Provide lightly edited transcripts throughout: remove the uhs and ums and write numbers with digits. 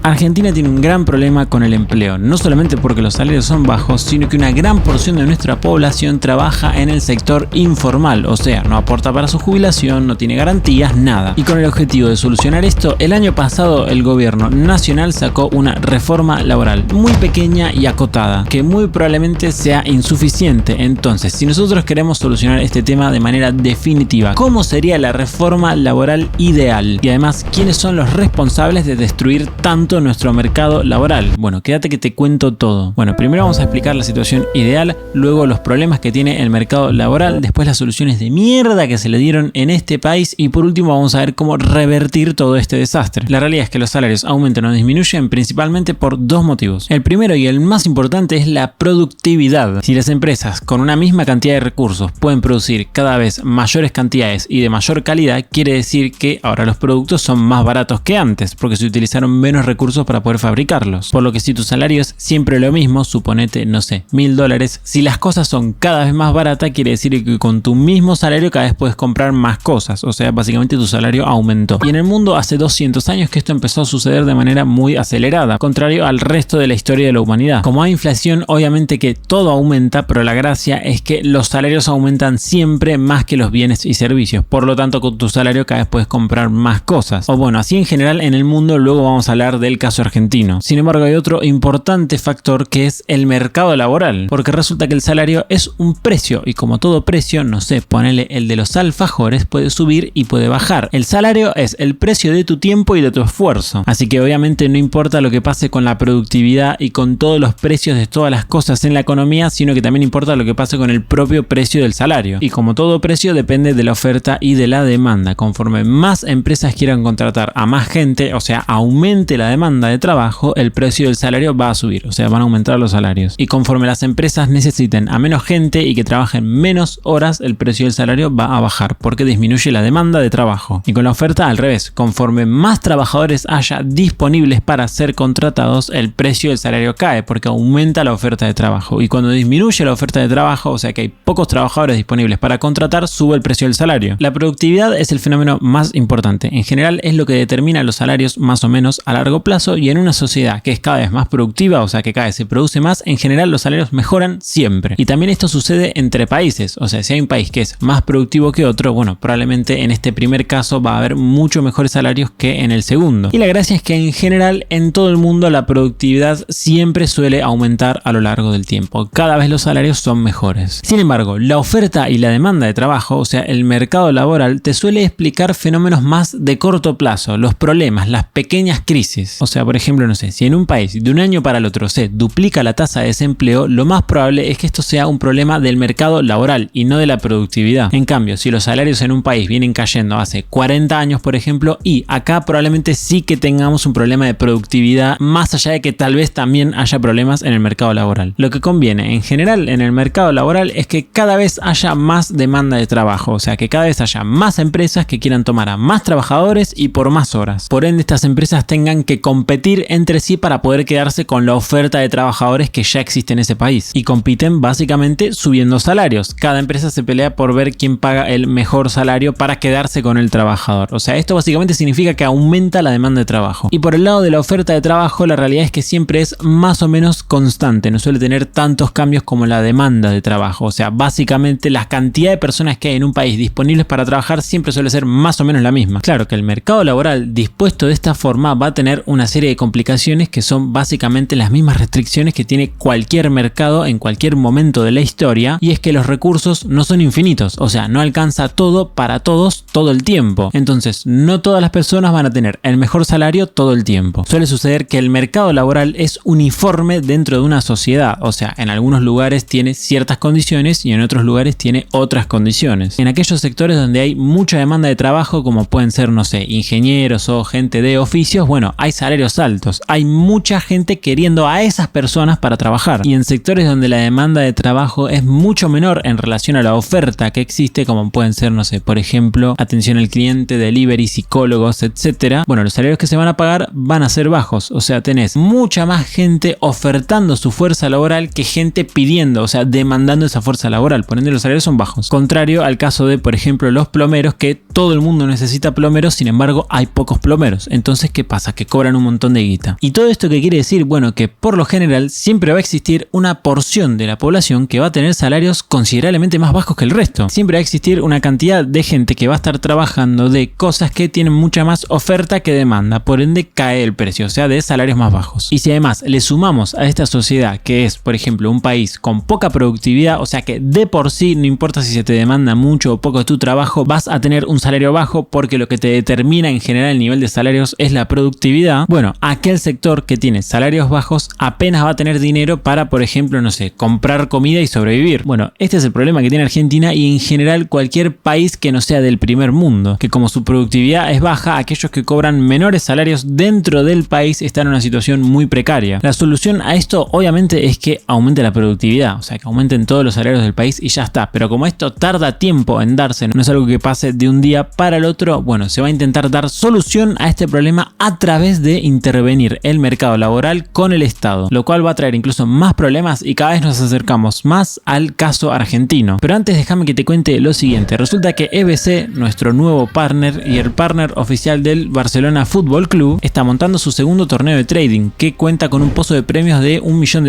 Argentina tiene un gran problema con el empleo, no solamente porque los salarios son bajos, sino que una gran porción de nuestra población trabaja en el sector informal, o sea, no aporta para su jubilación, no tiene garantías, nada. Y con el objetivo de solucionar esto, el año pasado el gobierno nacional sacó una reforma laboral muy pequeña y acotada, que muy probablemente sea insuficiente. Entonces, si nosotros queremos solucionar este tema de manera definitiva, ¿cómo sería la reforma laboral ideal? Y además, ¿quiénes son los responsables de destruir tanto nuestro mercado laboral? Bueno, quédate que te cuento todo. Bueno, primero vamos a explicar la situación ideal, luego los problemas que tiene el mercado laboral, después las soluciones de mierda que se le dieron en este país y por último vamos a ver cómo revertir todo este desastre. La realidad es que los salarios aumentan o disminuyen principalmente por dos motivos. El primero y el más importante es la productividad. Si las empresas con una misma cantidad de recursos pueden producir cada vez mayores cantidades y de mayor calidad, quiere decir que ahora los productos son más baratos que antes porque se utilizaron menos recursos para poder fabricarlos. Por lo que si tu salario es siempre lo mismo, suponete, no sé, $1000, si las cosas son cada vez más baratas, quiere decir que con tu mismo salario cada vez puedes comprar más cosas, o sea, básicamente tu salario aumentó. Y en el mundo hace 200 años que esto empezó a suceder de manera muy acelerada, contrario al resto de la historia de la humanidad. Como hay inflación, obviamente que todo aumenta, pero la gracia es que los salarios aumentan siempre más que los bienes y servicios, por lo tanto con tu salario cada vez puedes comprar más cosas. O bueno, así en general en el mundo, luego vamos a hablar del caso argentino. Sin embargo, hay otro importante factor que es el mercado laboral, porque resulta que el salario es un precio y como todo precio, no sé, ponele el de los alfajores, puede subir y puede bajar. El salario es el precio de tu tiempo y de tu esfuerzo, así que obviamente no importa lo que pase con la productividad y con todos los precios de todas las cosas en la economía, sino que también importa lo que pase con el propio precio del salario. Y como todo precio depende de la oferta y de la demanda. Conforme más empresas quieran contratar a más gente, o sea, aumente la demanda de trabajo, el precio del salario va a subir, o sea, van a aumentar los salarios. Y conforme las empresas necesiten a menos gente y que trabajen menos horas, el precio del salario va a bajar porque disminuye la demanda de trabajo. Y con la oferta al revés, conforme más trabajadores haya disponibles para ser contratados, el precio del salario cae porque aumenta la oferta de trabajo. Y cuando disminuye la oferta de trabajo, o sea que hay pocos trabajadores disponibles para contratar, sube el precio del salario. La productividad es el fenómeno más importante. En general es lo que determina los salarios más o menos a largo plazo, y en una sociedad que es cada vez más productiva, o sea que cada vez se produce más, en general los salarios mejoran siempre. Y también esto sucede entre países, o sea, si hay un país que es más productivo que otro, bueno, probablemente en este primer caso va a haber mucho mejores salarios que en el segundo. Y la gracia es que en general en todo el mundo la productividad siempre suele aumentar a lo largo del tiempo. Cada vez los salarios son mejores. Sin embargo, la oferta y la demanda de trabajo, o sea, el mercado laboral, te suele explicar fenómenos más de corto plazo, los problemas, las pequeñas crisis. O sea, por ejemplo, no sé, si en un país de un año para el otro se duplica la tasa de desempleo, lo más probable es que esto sea un problema del mercado laboral y no de la productividad. En cambio, si los salarios en un país vienen cayendo hace 40 años, por ejemplo, y acá probablemente sí que tengamos un problema de productividad, más allá de que tal vez también haya problemas en el mercado laboral. Lo que conviene en general en el mercado laboral es que cada vez haya más demanda de trabajo, o sea, que cada vez haya más empresas que quieran tomar a más trabajadores y por más horas. Por ende, estas empresas tengan que competir entre sí para poder quedarse con la oferta de trabajadores que ya existe en ese país. Y compiten básicamente subiendo salarios. Cada empresa se pelea por ver quién paga el mejor salario para quedarse con el trabajador. O sea, esto básicamente significa que aumenta la demanda de trabajo. Y por el lado de la oferta de trabajo, la realidad es que siempre es más o menos constante. No suele tener tantos cambios como la demanda de trabajo. O sea, básicamente la cantidad de personas que hay en un país disponibles para trabajar siempre suele ser más o menos la misma. Claro que el mercado laboral dispuesto de esta forma va a tener una serie de complicaciones que son básicamente las mismas restricciones que tiene cualquier mercado en cualquier momento de la historia, y es que los recursos no son infinitos, o sea, no alcanza todo para todos todo el tiempo. Entonces, no todas las personas van a tener el mejor salario todo el tiempo. Suele suceder que el mercado laboral es uniforme dentro de una sociedad, o sea, en algunos lugares tiene ciertas condiciones y en otros lugares tiene otras condiciones. En aquellos sectores donde hay mucha demanda de trabajo, como pueden ser, no sé, ingenieros o gente de oficios, bueno, hay salarios altos, hay mucha gente queriendo a esas personas para trabajar. Y en sectores donde la demanda de trabajo es mucho menor en relación a la oferta que existe, como pueden ser, no sé, por ejemplo, atención al cliente, delivery, psicólogos, etcétera, bueno, los salarios que se van a pagar van a ser bajos. O sea, tenés mucha más gente ofertando su fuerza laboral que gente pidiendo, o sea, demandando esa fuerza laboral. Por ende, los salarios son bajos. Contrario al caso de, por ejemplo, los plomeros, que todo el mundo necesita plomeros, sin embargo, hay pocos plomeros. Entonces, ¿qué pasa? Que cobran ganan un montón de guita. ¿Y todo esto qué quiere decir? Bueno, que por lo general siempre va a existir una porción de la población que va a tener salarios considerablemente más bajos que el resto. Siempre va a existir una cantidad de gente que va a estar trabajando de cosas que tienen mucha más oferta que demanda, por ende cae el precio, o sea, de salarios más bajos. Y si además le sumamos a esta sociedad que es, por ejemplo, un país con poca productividad, o sea que de por sí, no importa si se te demanda mucho o poco de tu trabajo, vas a tener un salario bajo porque lo que te determina en general el nivel de salarios es la productividad. Bueno, aquel sector que tiene salarios bajos apenas va a tener dinero para, por ejemplo, no sé, comprar comida y sobrevivir. Bueno, este es el problema que tiene Argentina y en general cualquier país que no sea del primer mundo, que como su productividad es baja, aquellos que cobran menores salarios dentro del país están en una situación muy precaria. La solución a esto obviamente es que aumente la productividad, o sea, que aumenten todos los salarios del país y ya está, pero como esto tarda tiempo en darse, no es algo que pase de un día para el otro, bueno, se va a intentar dar solución a este problema a través de intervenir el mercado laboral con el Estado, lo cual va a traer incluso más problemas y cada vez nos acercamos más al caso argentino. Pero antes déjame que te cuente lo siguiente. Resulta que EBC, nuestro nuevo partner y el partner oficial del Barcelona Fútbol Club, está montando su segundo torneo de trading que cuenta con un pozo de premios de $1 millón.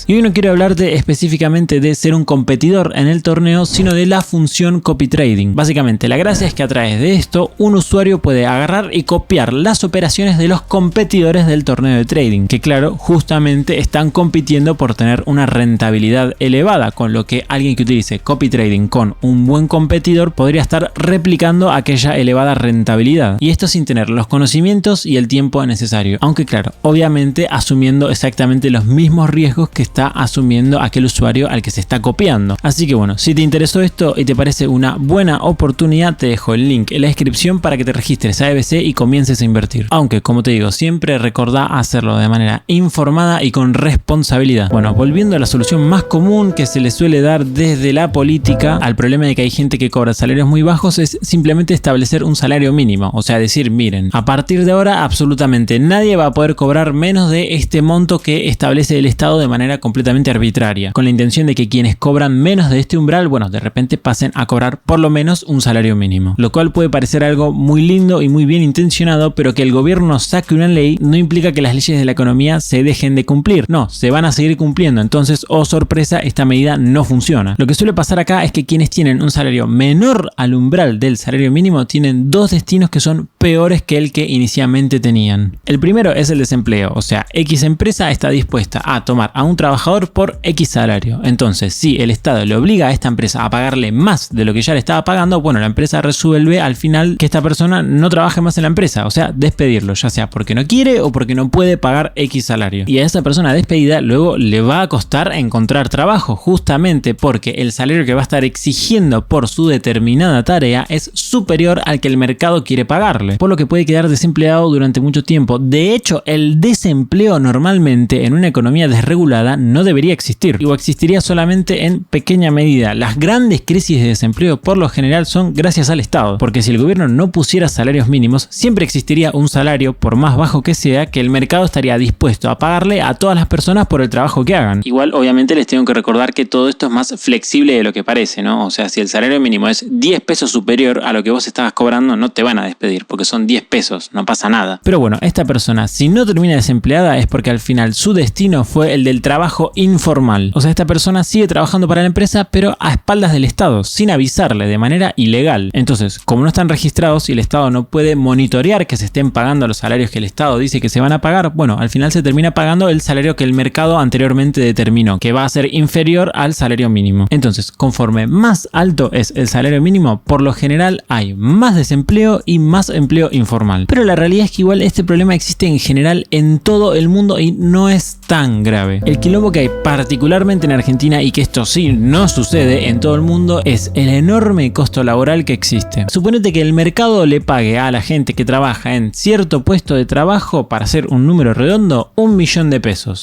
Y hoy no quiero hablarte específicamente de ser un competidor en el torneo, sino de la función copy trading. Básicamente la gracia es que a través de esto un usuario puede agarrar y copiar las operaciones de los competidores del torneo de trading, que claro, justamente están compitiendo por tener una rentabilidad elevada, con lo que alguien que utilice copy trading con un buen competidor podría estar replicando aquella elevada rentabilidad, y esto sin tener los conocimientos y el tiempo necesario, aunque claro, obviamente asumiendo exactamente los mismos riesgos que está asumiendo aquel usuario al que se está copiando. Así que bueno, si te interesó esto y te parece una buena oportunidad, te dejo el link en la descripción para que te registres a EBC y comiences a invertir, aunque como te digo, siempre recordá hacerlo de manera informada y con responsabilidad. Bueno, volviendo a la solución más común que se le suele dar desde la política al problema de que hay gente que cobra salarios muy bajos, es simplemente establecer un salario mínimo, o sea, decir, miren, a partir de ahora absolutamente nadie va a poder cobrar menos de este monto que establece el Estado de manera completamente arbitraria, con la intención de que quienes cobran menos de este umbral, bueno, de repente pasen a cobrar por lo menos un salario mínimo, lo cual puede parecer algo muy lindo y muy bien intencionado, pero que el gobierno saque una ley no implica que las leyes de la economía se dejen de cumplir, no, se van a seguir cumpliendo. Entonces, oh sorpresa, esta medida no funciona. Lo que suele pasar acá es que quienes tienen un salario menor al umbral del salario mínimo tienen dos destinos que son peores que el que inicialmente tenían. El primero es el desempleo, o sea, X empresa está dispuesta a tomar a un trabajador por X salario. Entonces, si el Estado le obliga a esta empresa a pagarle más de lo que ya le estaba pagando, bueno, la empresa resuelve al final que esta persona no trabaje más en la empresa, o sea, despedirlo, ya sea porque no quiere o porque no puede pagar X salario. Y a esa persona despedida luego le va a costar encontrar trabajo, justamente porque el salario que va a estar exigiendo por su determinada tarea es superior al que el mercado quiere pagarle, por lo que puede quedar desempleado durante mucho tiempo. De hecho, el desempleo normalmente en una economía desregulada no debería existir, o existiría solamente en pequeña medida. Las grandes crisis de desempleo por lo general son gracias al Estado, porque si el gobierno no pusiera salarios mínimos, siempre existiría un salario, por más bajo que sea, que el mercado estaría dispuesto a pagarle a todas las personas por el trabajo que hagan. Igual, obviamente, les tengo que recordar que todo esto es más flexible de lo que parece, ¿no? O sea, si el salario mínimo es 10 pesos superior a lo que vos estabas cobrando, no te van a despedir, porque son 10 pesos, no pasa nada. Pero bueno, esta persona, si no termina desempleada, es porque al final su destino fue el del trabajo informal. O sea, esta persona sigue trabajando para la empresa, pero a espaldas del Estado, sin avisarle, de manera ilegal. Entonces, como no están registrados y el Estado no puede monitorear que se estén pagando los salarios que el Estado dice que se van a pagar, bueno, al final se termina pagando el salario que el mercado anteriormente determinó, que va a ser inferior al salario mínimo. Entonces, conforme más alto es el salario mínimo, por lo general hay más desempleo y más empleo informal. Pero la realidad es que igual este problema existe en general en todo el mundo y no es tan grave. El quilombo que hay particularmente en Argentina, y que esto sí no sucede en todo el mundo, es el enorme costo laboral que existe. Suponete que el mercado le pague a la gente que trabaja en cierto puesto de trabajo, para hacer un número redondo, $1 millón.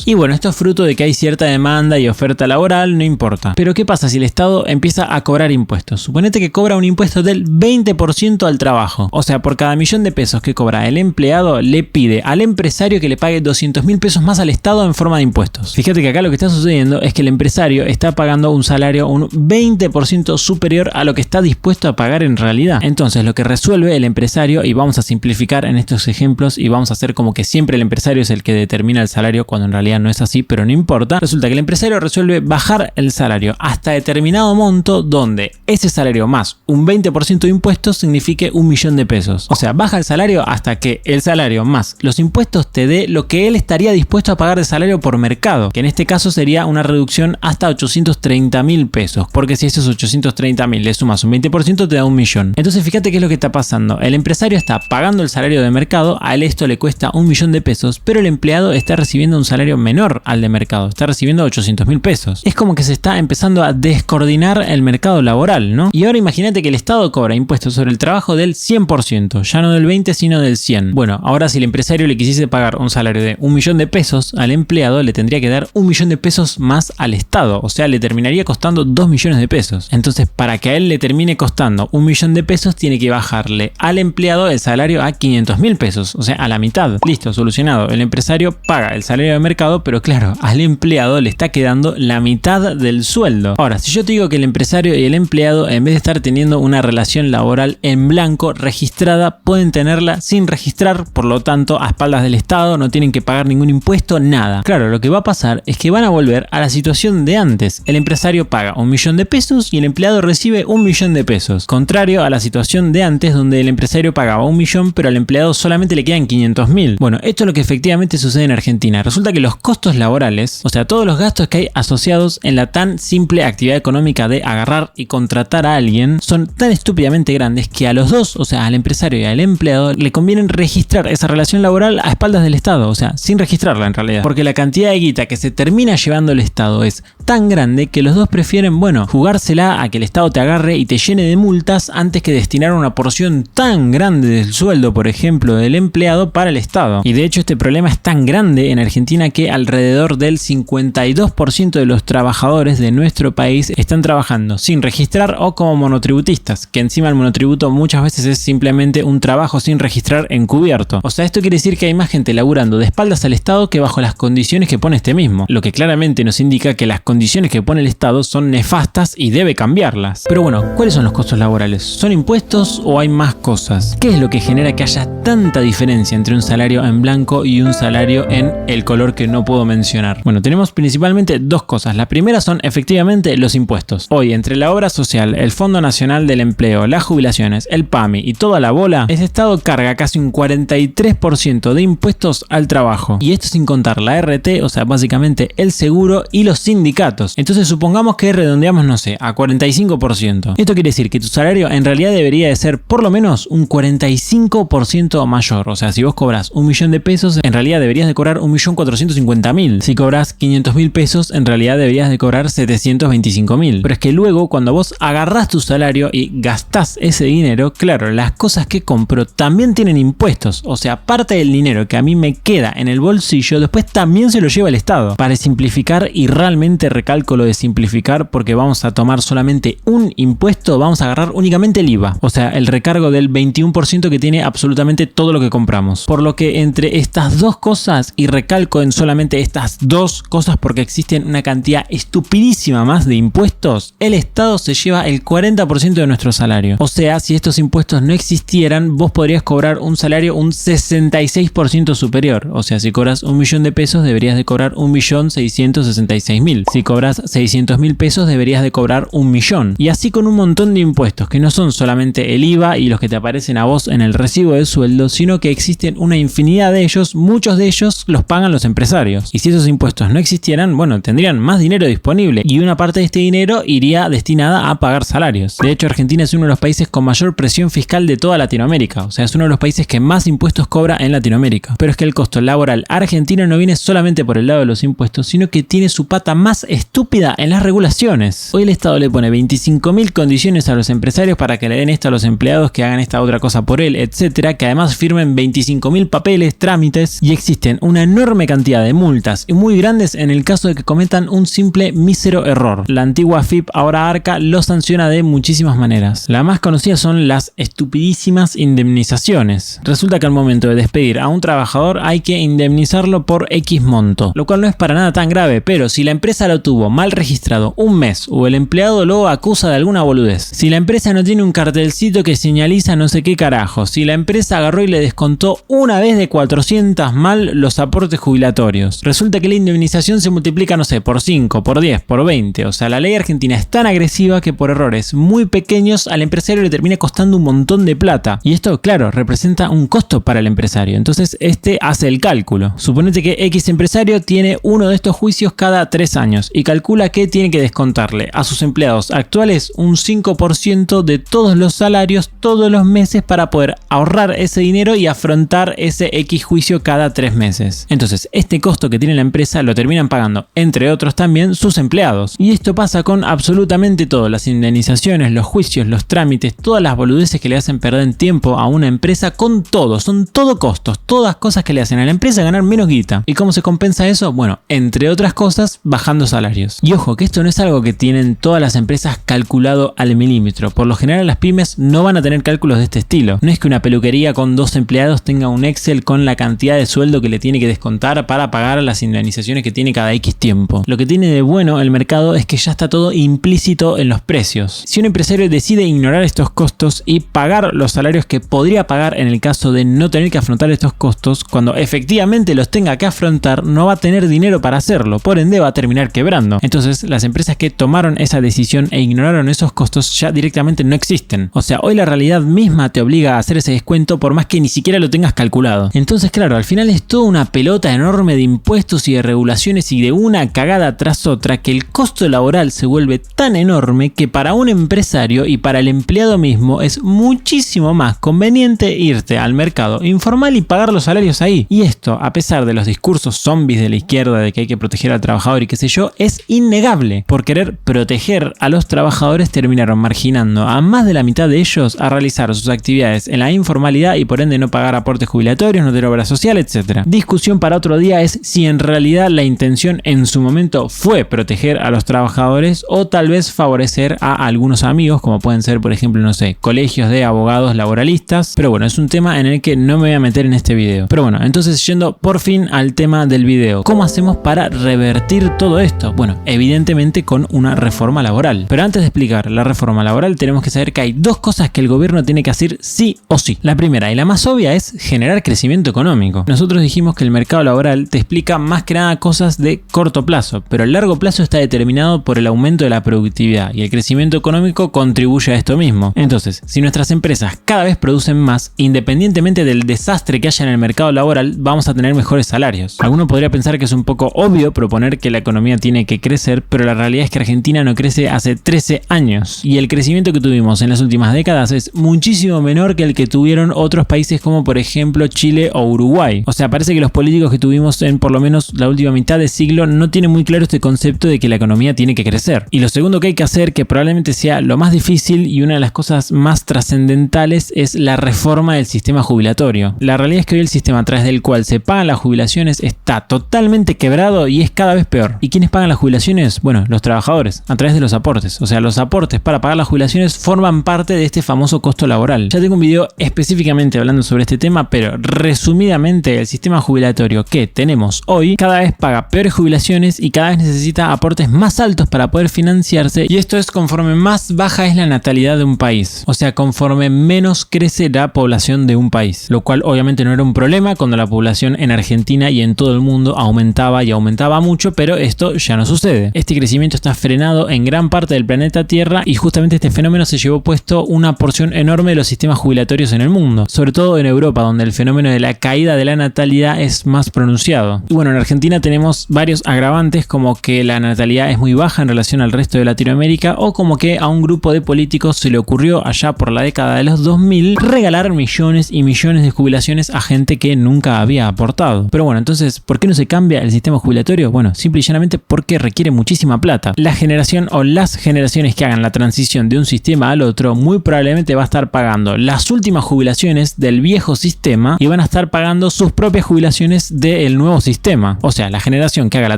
Y bueno, esto es fruto de que hay cierta demanda y oferta laboral, no importa. Pero ¿qué pasa si el Estado empieza a cobrar impuestos? Suponete que cobra un impuesto del 20% al trabajo. O sea, por cada cada millón de pesos que cobra el empleado le pide al empresario que le pague 200.000 pesos más al Estado en forma de impuestos. Fíjate que acá lo que está sucediendo es que el empresario está pagando un salario un 20% superior a lo que está dispuesto a pagar en realidad. Entonces lo que resuelve el empresario, y vamos a simplificar en estos ejemplos y vamos a hacer como que siempre el empresario es el que determina el salario cuando en realidad no es así, pero no importa. Resulta que el empresario resuelve bajar el salario hasta determinado monto donde ese salario más un 20% de impuestos signifique 1.000.000 de pesos. O sea, baja el salario hasta que el salario más los impuestos te dé lo que él estaría dispuesto a pagar de salario por mercado, que en este caso sería una reducción hasta 830.000 pesos, porque si esos 830.000 le sumas un 20% te da 1.000.000. Entonces fíjate qué es lo que está pasando. El empresario está pagando el salario de mercado, a él esto le cuesta 1.000.000 de pesos, pero el empleado está recibiendo un salario menor al de mercado, está recibiendo 800.000 pesos. Es como que se está empezando a descoordinar el mercado laboral, ¿no? Y ahora imagínate que el Estado cobra impuestos sobre el trabajo del 100%, ya no del 20 sino del 100. Bueno, ahora si el empresario le quisiese pagar un salario de 1.000.000 de pesos al empleado, le tendría que dar 1.000.000 de pesos más al Estado, o sea, le terminaría costando 2.000.000 de pesos. Entonces, para que a él le termine costando 1.000.000 de pesos, tiene que bajarle al empleado el salario a 500.000 pesos, o sea, a la mitad. Listo, solucionado. El empresario paga el salario de mercado, pero claro, al empleado le está quedando la mitad del sueldo. Ahora, si yo te digo que el empresario y el empleado, en vez de estar teniendo una relación laboral en blanco registrada, pueden tenerla sin registrar, por lo tanto, a espaldas del Estado, no tienen que pagar ningún impuesto, nada. Claro, lo que va a pasar es que van a volver a la situación de antes. El empresario paga 1.000.000 de pesos y el empleado recibe 1.000.000 de pesos. Contrario a la situación de antes, donde el empresario pagaba 1.000.000, pero al empleado solamente le quedan 500.000. Bueno, esto es lo que efectivamente sucede en Argentina. Resulta que los costos laborales, o sea, todos los gastos que hay asociados en la tan simple actividad económica de agarrar y contratar a alguien, son tan estúpidamente grandes que a los dos, o sea, al empresario y al empleado, le conviene registrar esa relación laboral a espaldas del Estado, o sea, sin registrarla en realidad. Porque la cantidad de guita que se termina llevando el Estado es tan grande que los dos prefieren, bueno, jugársela a que el Estado te agarre y te llene de multas antes que destinar una porción tan grande del sueldo, por ejemplo, del empleado para el Estado. Y de hecho este problema es tan grande en Argentina que alrededor del 52% de los trabajadores de nuestro país están trabajando sin registrar o como monotributistas, que encima el monotributo muchas veces es simplemente un trabajo sin registrar encubierto. O sea, esto quiere decir que hay más gente laburando de espaldas al Estado que bajo las condiciones que pone este mismo, lo que claramente nos indica que las condiciones que pone el Estado son nefastas y debe cambiarlas. Pero bueno, ¿cuáles son los costos laborales? ¿Son impuestos o hay más cosas? ¿Qué es lo que genera que haya tanta diferencia entre un salario en blanco y un salario en el color que no puedo mencionar? Bueno, tenemos principalmente dos cosas. La primera son efectivamente los impuestos. Hoy, entre la obra social, el Fondo Nacional del Empleo, las jubilaciones, el PAMI y toda la bola, ese Estado carga casi un 43% de impuestos al trabajo. Y esto sin contar la RT, o sea, básicamente el seguro y los sindicatos. Entonces supongamos que redondeamos, no sé, a 45%. Esto quiere decir que tu salario en realidad debería de ser por lo menos un 45% mayor. O sea, si vos cobras 1.000.000 de pesos, en realidad deberías de cobrar 1.450.000. Si cobras 500.000 pesos, en realidad deberías de cobrar 725.000. Pero es que luego, cuando vos agarrás tu salario y gastás ese dinero, claro, las cosas que compro también tienen impuestos. O sea, parte del dinero que a mí me queda en el bolsillo, después también se lo lleva el Estado. Para simplificar, y realmente recalco lo de simplificar porque vamos a tomar solamente un impuesto, vamos a agarrar únicamente el IVA. O sea, el recargo del 21% que tiene absolutamente todo lo que compramos. Por lo que entre estas dos cosas, y recalco en solamente estas dos cosas porque existen una cantidad estupidísima más de impuestos, el Estado se lleva el 40% de nuestro salario. O sea, si estos impuestos no existieran, vos podrías cobrar un salario un 66% superior. O sea, si cobras 1.000.000 de pesos, deberías de cobrar 1.666.000. Si cobras 600.000 pesos, deberías de cobrar 1.000.000. Y así con un montón de impuestos, que no son solamente el IVA y los que te aparecen a vos en el recibo de sueldo, sino que existen una infinidad de ellos, muchos de ellos los pagan los empresarios. Y si esos impuestos no existieran, bueno, tendrían más dinero disponible y una parte de este dinero iría destinada a pagar salarios. De hecho, Argentina es uno de los países con mayor presión fiscal de toda Latinoamérica. O sea, es uno de los países que más impuestos cobra en Latinoamérica. Pero es que el costo laboral argentino no viene solamente por el lado de los impuestos, sino que tiene su pata más estúpida en las regulaciones. Hoy el Estado le pone 25.000 condiciones a los empresarios para que le den esto a los empleados, que hagan esta otra cosa por él, etcétera, que además firmen 25.000 papeles, trámites, y existen una enorme cantidad de multas y muy grandes en el caso de que cometan un simple mísero error. La antigua AFIP, ahora ARCA, lo sanciona de muchísimas maneras. La más conocida son las estupidísimas indemnizaciones. Resulta que al momento de despedir a un trabajador hay que indemnizarlo por X monto, lo cual no es para nada tan grave, pero si la empresa lo tuvo mal registrado un mes o el empleado lo acusa de alguna boludez, si la empresa no tiene un cartelcito que señaliza no sé qué carajo, si la empresa agarró y le descontó una vez de 400 mal los aportes jubilatorios, resulta que la indemnización se multiplica, no sé, por 5, por 10, por 20. O sea, la ley argentina es tan agresiva que por errores muy pequeños al empresario le termina costando un montón de plata. Y esto, claro, representa un costo para el empresario. Entonces, este hace el cálculo. Suponete que X empresario tiene uno de estos juicios cada 3 años y calcula que tiene que descontarle a sus empleados actuales un 5% de todos los salarios todos los meses para poder ahorrar ese dinero y afrontar ese X juicio cada 3 meses. Entonces, este costo que tiene la empresa lo terminan pagando, entre otros también, sus empleados. Y esto pasa con absolutamente todo: las indemnizaciones, los juicios, los trámites, todas las boludeces que le hacen perder tiempo a una empresa, con todo, son todo costos, todas cosas que le hacen a la empresa ganar menos guita. ¿Y cómo se compensa eso? Bueno, entre otras cosas, bajando salarios. Y ojo, que esto no es algo que tienen todas las empresas calculado al milímetro. Por lo general las pymes no van a tener cálculos de este estilo. No es que una peluquería con 2 empleados tenga un Excel con la cantidad de sueldo que le tiene que descontar para pagar las indemnizaciones que tiene cada X tiempo. Lo que tiene de bueno el mercado es que ya está todo implícito en los precios. Si un empresario decide ignorar estos costos y pagar los salarios que podría pagar en el caso de no tener que afrontar estos costos, cuando efectivamente los tenga que afrontar, no va a tener dinero para hacerlo, por ende va a terminar quebrando. Entonces, las empresas que tomaron esa decisión e ignoraron esos costos ya directamente no existen. O sea, hoy la realidad misma te obliga a hacer ese descuento por más que ni siquiera lo tengas calculado. Entonces, claro, al final es toda una pelota enorme de impuestos y de regulaciones y de una cagada tras otra, que el costo laboral se vuelve tan enorme que para un empresario y para el empleado mismo es muchísimo más conveniente irte al mercado informal y pagar los salarios ahí. Y esto, a pesar de los discursos zombies de la izquierda de que hay que proteger al trabajador y qué sé yo, es innegable. Por querer proteger a los trabajadores terminaron marginando a más de la mitad de ellos a realizar sus actividades en la informalidad y por ende no pagar aportes jubilatorios, no tener obra social, etc. Discusión para otro día es si en realidad la intención en su momento fue proteger a los trabajadores o tal vez favorecer a algunos amigos, como pueden ser, por ejemplo, no sé, colegios de abogados laboralistas. Pero bueno, es un tema en el que no me voy a meter en este video. Pero bueno, entonces yendo por fin al tema del video. ¿Cómo hacemos para revertir todo esto? Bueno, evidentemente con una reforma laboral. Pero antes de explicar la reforma laboral tenemos que saber que hay dos cosas que el gobierno tiene que hacer sí o sí. La primera y la más obvia es generar crecimiento económico. Nosotros dijimos que el mercado laboral te explica más que nada cosas de corto plazo, pero el largo plazo está determinado por el aumento de la productividad y el crecimiento económico contribuye a esto mismo. Entonces, si nuestras empresas cada vez producen más, independientemente del desastre que haya en el mercado laboral, vamos a tener mejores salarios. Alguno podría pensar que es un poco obvio proponer que la economía tiene que crecer, pero la realidad es que Argentina no crece hace 13 años y el crecimiento que tuvimos en las últimas décadas es muchísimo menor que el que tuvieron otros países como por ejemplo Chile o Uruguay. O sea, parece que los políticos que tuvimos en por lo menos la última mitad de siglo no tienen muy claro este concepto de que la economía tiene que crecer. Y lo segundo que hay que hacer, que probablemente sea lo más difícil y una de las cosas más trascendentales, es la reforma del sistema jubilatorio. La realidad es que hoy el sistema a través del cual se pagan las jubilaciones está totalmente quebrado y es cada vez peor. ¿Y quiénes pagan las jubilaciones? Bueno, los trabajadores, a través de los aportes. O sea, los aportes para pagar las jubilaciones forman parte de este famoso costo laboral. Ya tengo un video específicamente hablando sobre este tema, pero resumidamente el sistema jubilatorio que tenemos hoy cada vez paga peores jubilaciones y cada vez necesita aportes más altos para poder financiarse, y esto es conforme más baja es la natalidad de un país. O sea, conforme menos crece la población de un país, lo cual obviamente no era un problema cuando la población en Argentina y en todo el mundo aumentaba y aumentaba mucho, pero esto ya no sucede. Este crecimiento está frenado en gran parte del planeta Tierra y justamente este fenómeno se llevó puesto una porción enorme de los sistemas jubilatorios en el mundo, sobre todo en Europa, donde el fenómeno de la caída de la natalidad es más pronunciado. Y bueno, en Argentina tenemos varios agravantes, como que la natalidad es muy baja en relación al resto de Latinoamérica, o como que a un grupo de políticos se le ocurrió allá por la década de los 2000 regalar millones y millones de jubilaciones a gente que nunca había aportado. Pero bueno, entonces, ¿por qué no se cambia el sistema jubilatorio? Bueno, simple y llanamente porque requiere muchísima plata. La generación o las generaciones que hagan la transición de un sistema al otro muy probablemente va a estar pagando las últimas jubilaciones del viejo sistema y van a estar pagando sus propias jubilaciones del nuevo sistema. O sea, la generación que haga la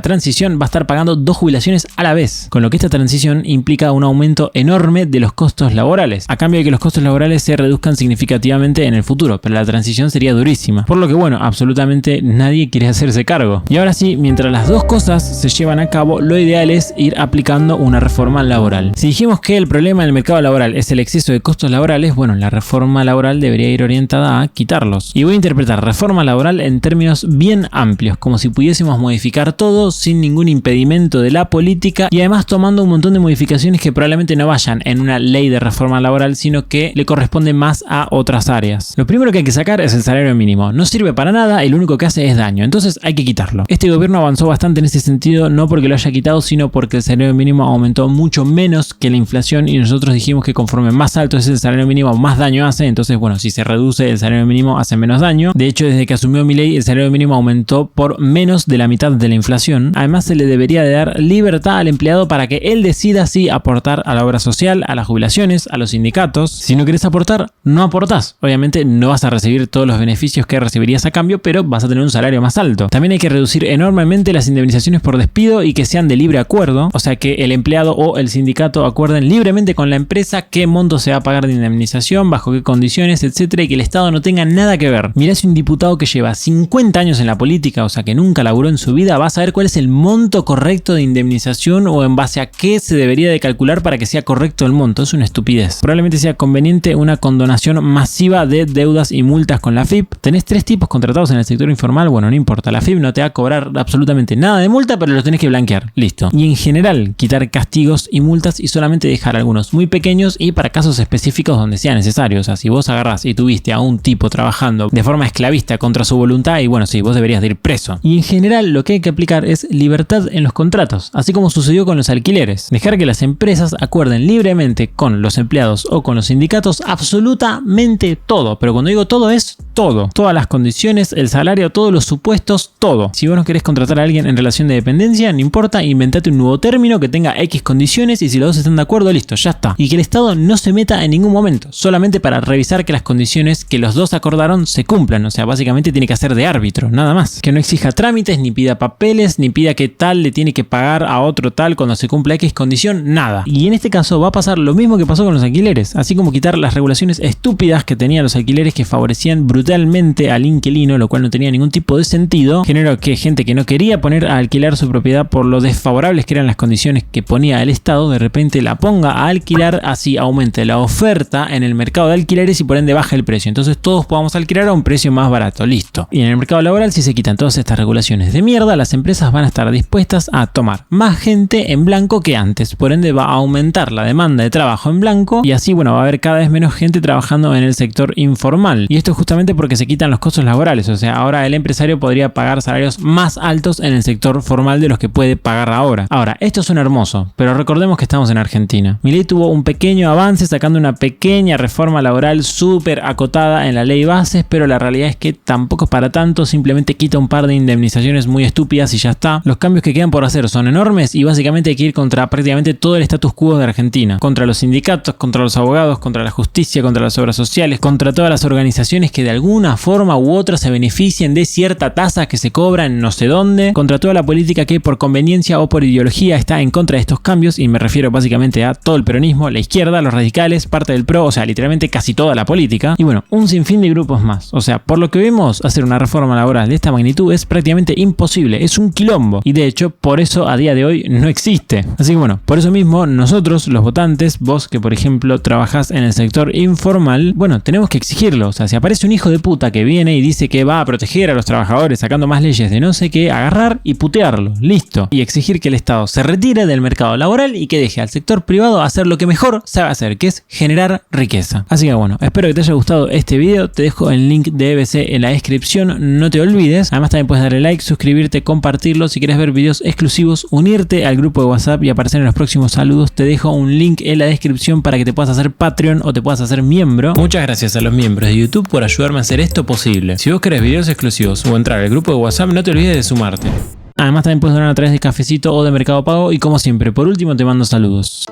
transición va a estar pagando 2 jubilaciones a la vez, con lo que esta transición implica un aumento enorme de los costos laborales, a cambio de que los costos laborales se reduzcan suban significativamente en el futuro, pero la transición sería durísima. Por lo que bueno, absolutamente nadie quiere hacerse cargo. Y ahora sí, mientras las dos cosas se llevan a cabo, lo ideal es ir aplicando una reforma laboral. Si dijimos que el problema del mercado laboral es el exceso de costos laborales, bueno, la reforma laboral debería ir orientada a quitarlos. Y voy a interpretar reforma laboral en términos bien amplios, como si pudiésemos modificar todo sin ningún impedimento de la política y además tomando un montón de modificaciones que probablemente no vayan en una ley de reforma laboral, sino que le corresponden más a otras áreas. Lo primero que hay que sacar es el salario mínimo. No sirve para nada y lo único que hace es daño, entonces hay que quitarlo. Este gobierno avanzó bastante en ese sentido, no porque lo haya quitado, sino porque el salario mínimo aumentó mucho menos que la inflación y nosotros dijimos que conforme más alto es el salario mínimo, más daño hace. Entonces, bueno, si se reduce el salario mínimo, hace menos daño. De hecho, desde que asumió Milei, el salario mínimo aumentó por menos de la mitad de la inflación. Además, se le debería de dar libertad al empleado para que él decida si aportar a la obra social, a las jubilaciones, a los sindicatos. Si no querés aportar, no aportás. Obviamente no vas a recibir todos los beneficios que recibirías a cambio, pero vas a tener un salario más alto. También hay que reducir enormemente las indemnizaciones por despido y que sean de libre acuerdo, o sea que el empleado o el sindicato acuerden libremente con la empresa qué monto se va a pagar de indemnización, bajo qué condiciones, etcétera, y que el Estado no tenga nada que ver. Mirá, si un diputado que lleva 50 años en la política, o sea que nunca laburó en su vida, va a saber cuál es el monto correcto de indemnización o en base a qué se debería de calcular para que sea correcto el monto. Es una estupidez. Probablemente sea conveniente una condonación masiva de deudas y multas con la AFIP. Tenés 3 tipos contratados en el sector informal, bueno, no importa, la AFIP no te va a cobrar absolutamente nada de multa, pero los tenés que blanquear, listo. Y en general, quitar castigos y multas y solamente dejar algunos muy pequeños y para casos específicos donde sea necesario. O sea, si vos agarrás y tuviste a un tipo trabajando de forma esclavista contra su voluntad, y bueno, sí, vos deberías de ir preso. Y en general lo que hay que aplicar es libertad en los contratos, así como sucedió con los alquileres. Dejar que las empresas acuerden libremente con los empleados o con los sindicatos absolutamente todo, pero cuando digo todo es todo. Todas las condiciones, el salario, todos los supuestos, todo. Si vos no querés contratar a alguien en relación de dependencia, no importa, inventate un nuevo término que tenga X condiciones y si los dos están de acuerdo, listo, ya está. Y que el Estado no se meta en ningún momento, solamente para revisar que las condiciones que los dos acordaron se cumplan. O sea, básicamente tiene que hacer de árbitro, nada más. Que no exija trámites, ni pida papeles, ni pida que tal le tiene que pagar a otro tal cuando se cumpla X condición, nada. Y en este caso va a pasar lo mismo que pasó con los alquileres, así como quitar las regulaciones estúpidas que tenían los alquileres que favorecían brutalmente al inquilino, lo cual no tenía ningún tipo de sentido. Generó que gente que no quería poner a alquilar su propiedad por lo desfavorables que eran las condiciones que ponía el Estado, de repente la ponga a alquilar, así aumente la oferta en el mercado de alquileres y por ende baja el precio. Entonces todos podamos alquilar a un precio más barato, listo. Y en el mercado laboral, si se quitan todas estas regulaciones de mierda, las empresas van a estar dispuestas a tomar más gente en blanco que antes, por ende va a aumentar la demanda de trabajo en blanco y así, bueno, va a haber cada vez menos gente trabajando en el sector informal. Y esto es justamente porque se quitan los costos laborales, o sea, ahora el empresario podría pagar salarios más altos en el sector formal de los que puede pagar ahora. Ahora, esto suena hermoso, pero recordemos que estamos en Argentina. Milei tuvo un pequeño avance sacando una pequeña reforma laboral súper acotada en la ley bases, pero la realidad es que tampoco es para tanto, simplemente quita un par de indemnizaciones muy estúpidas y ya está. Los cambios que quedan por hacer son enormes y básicamente hay que ir contra prácticamente todo el status quo de Argentina, contra los sindicatos, contra los abogados, contra la justicia, contra las obras sociales, contra todas las organizaciones que de alguna forma u otra se beneficien de cierta tasa que se cobra en no sé dónde, contra toda la política que por conveniencia o por ideología está en contra de estos cambios, y me refiero básicamente a todo el peronismo, la izquierda, los radicales, parte del PRO, o sea, literalmente casi toda la política, y bueno, un sinfín de grupos más. O sea, por lo que vemos, hacer una reforma laboral de esta magnitud es prácticamente imposible, es un quilombo, y de hecho, por eso a día de hoy no existe. Así que bueno, por eso mismo, nosotros, los votantes, vos que por ejemplo trabajás en el sector informal, bueno, tenemos que exigirlo. O sea, si aparece un hijo de puta que viene y dice que va a proteger a los trabajadores sacando más leyes de no sé qué, agarrar y putearlo, listo. Y exigir que el Estado se retire del mercado laboral y que deje al sector privado hacer lo que mejor sabe hacer, que es generar riqueza. Así que bueno, espero que te haya gustado este video, te dejo el link de EBC en la descripción, no te olvides. Además también puedes darle like, suscribirte, compartirlo. Si quieres ver videos exclusivos, unirte al grupo de WhatsApp y aparecer en los próximos saludos, te dejo un link en la descripción para que te puedas hacer Patreon o te puedas hacer miembro. Muchas gracias a los miembros de YouTube por ayudarme a hacer esto posible. Si vos querés videos exclusivos o entrar al grupo de WhatsApp, no te olvides de sumarte. Además también puedes donar a través de Cafecito o de Mercado Pago y como siempre, por último te mando saludos.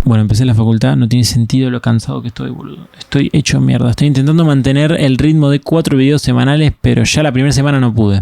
Bueno, empecé la facultad, no tiene sentido lo cansado que estoy, boludo. Estoy hecho mierda. Estoy intentando mantener el ritmo de 4 videos semanales, pero ya la primera semana no pude.